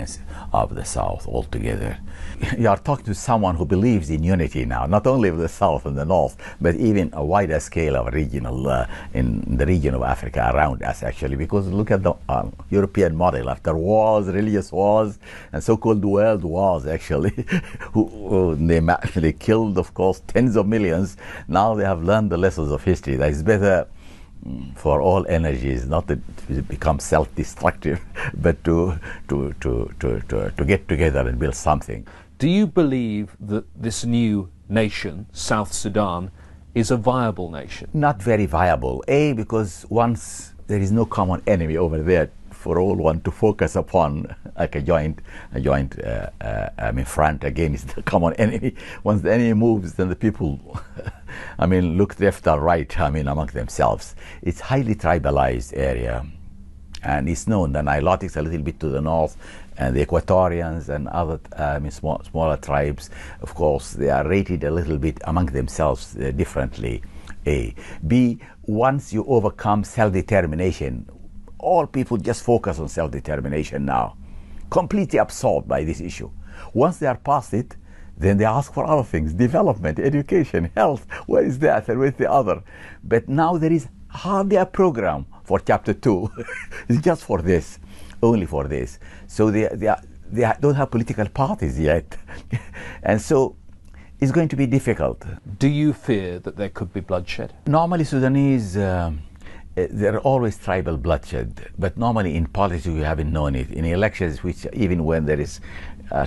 province of the South altogether. You are talking to someone who believes in unity now, not only of the South and the North, but even a wider scale of regional, in the region of Africa around us, actually, because look at the European model. After wars, religious wars, and so-called world wars, actually, they killed, of course, tens of millions. Now they have learned the lessons of history. That it's better for all energies not to become self-destructive, but to get together and build something. Do you believe that this new nation, South Sudan, is a viable nation? Not very viable. A, because once there is no common enemy over there for all one to focus upon, like a joint front against the common enemy. Once the enemy moves, then the people, look left or right, among themselves. It's highly tribalized area, and it's known the Nilotics a little bit to the north, and the Equatorians and other smaller tribes, of course, they are rated a little bit among themselves differently. A. B, once you overcome self-determination, all people just focus on self-determination now, completely absorbed by this issue. Once they are past it, then they ask for other things, development, education, health, where is that and where's the other? But now there is hardly a program for chapter 2. It's just for this, only for this. So they don't have political parties yet. And so it's going to be difficult. Do you fear that there could be bloodshed? Normally Sudanese, there are always tribal bloodshed, but normally in politics we haven't known it. In elections, which even when there is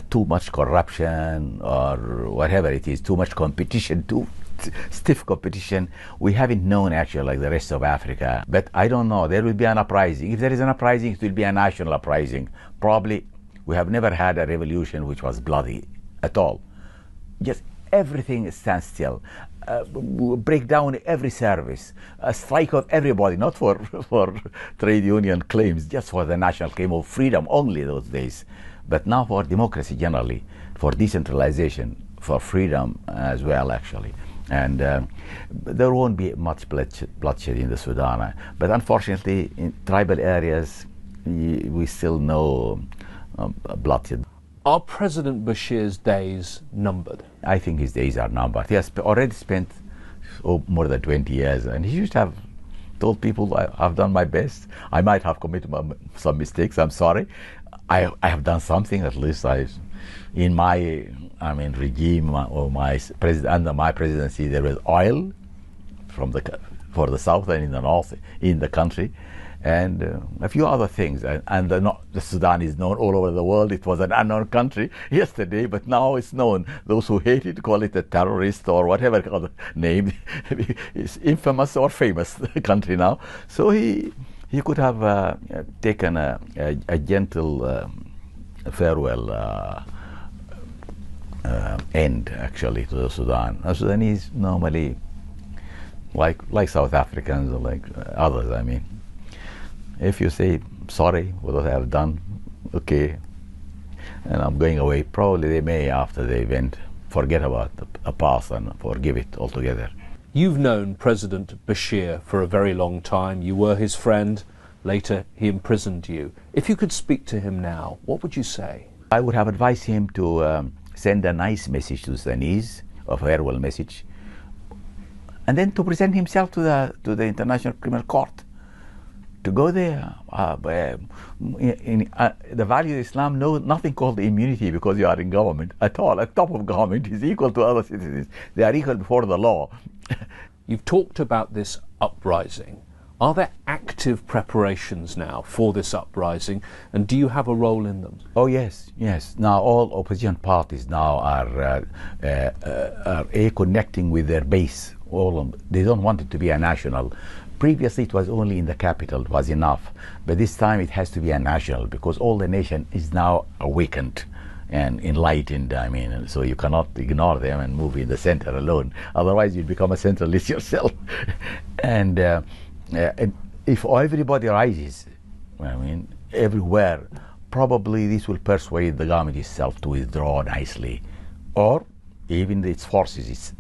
too much corruption or whatever it is, too much competition, too stiff competition, we haven't known actually like the rest of Africa. But I don't know, there will be an uprising. If there is an uprising, it will be a national uprising. Probably we have never had a revolution which was bloody at all. Just everything stands still. Break down every service, strike off everybody, not for trade union claims, just for the national claim of freedom only those days. But now for democracy generally, for decentralization, for freedom as well, actually. And there won't be much bloodshed in the Sudan. But unfortunately, in tribal areas, we still know bloodshed. Are President Bashir's days numbered? I think his days are numbered. He has already spent more than 20 years, and he should have told people, I've done my best. I might have committed some mistakes, I'm sorry. I have done something, at least in my regime or under my presidency, there was oil for the south and in the north in the country, and a few other things. And the Sudan is known all over the world. It was an unknown country yesterday, but now it's known. Those who hate it call it a terrorist or whatever other name. It's infamous or famous country now. So he could have taken a gentle farewell end, actually, to the Sudan. The Sudanese normally, like South Africans or like others, if you say sorry for what I have done, okay, and I'm going away, probably they may, after the event, forget about the past and forgive it altogether. You've known President Bashir for a very long time. You were his friend. Later, he imprisoned you. If you could speak to him now, what would you say? I would have advised him to send a nice message to the Sudanese, a farewell message, and then to present himself to the International Criminal Court. To go there, the value of Islam knows nothing called immunity because you are in government at all. At top of government is equal to other citizens. They are equal before the law. You've talked about this uprising. Are there active preparations now for this uprising, and do you have a role in them? Oh yes, yes. Now all opposition parties now are connecting with their base. All of them. They don't want it to be a national. Previously it was only in the capital, it was enough. But this time it has to be a national because all the nation is now awakened and enlightened. So you cannot ignore them and move in the center alone. Otherwise you'll become a centralist yourself. And if everybody rises, everywhere, probably this will persuade the government itself to withdraw nicely. Or even its forces,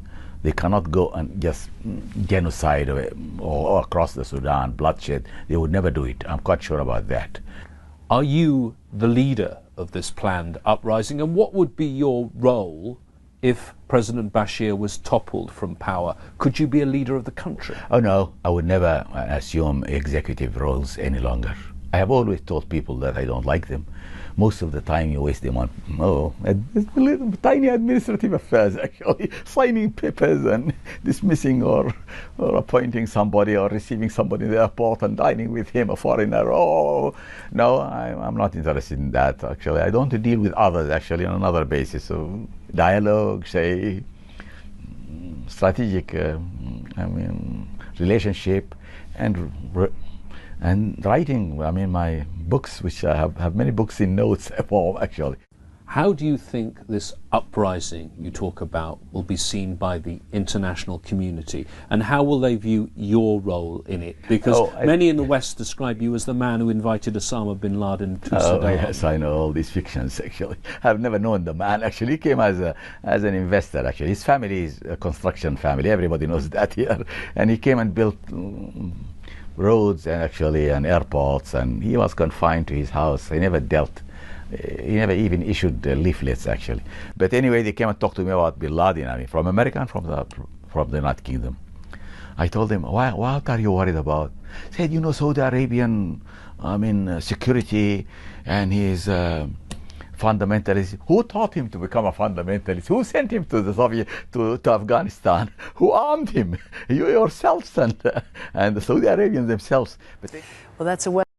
they cannot go and just genocide or across the Sudan, bloodshed. They would never do it. I'm quite sure about that. Are you the leader of this planned uprising, and what would be your role if President Bashir was toppled from power? Could you be a leader of the country? Oh no, I would never assume executive roles any longer. I have always told people that I don't like them. Most of the time you waste them on tiny administrative affairs, actually, signing papers and dismissing or appointing somebody or receiving somebody in the airport and dining with him, a foreigner. Oh, no, I'm not interested in that, actually. I don't deal with others, actually, on another basis. So dialogue, say, strategic, relationship, and writing. I mean, my books, which I have many books in notes form, actually. How do you think this uprising you talk about will be seen by the international community, and how will they view your role in it? Because many in the West describe you as the man who invited Osama bin Laden to Sudan. Yes, I know all these fictions, actually. I've never known the man, actually. He came as an investor, actually. His family is a construction family. Everybody knows that here. And he came and built roads and airports, and he was confined to his house. He never even issued leaflets, actually. But anyway, they came and talked to me about bin Laden, I mean, from America and from the United Kingdom. I told them, what are you worried about? Said, Saudi Arabian, security, and his fundamentalist. Who taught him to become a fundamentalist? Who sent him to the Soviet, to Afghanistan? Who armed him? You yourselves and the Saudi Arabians themselves. Well, that's a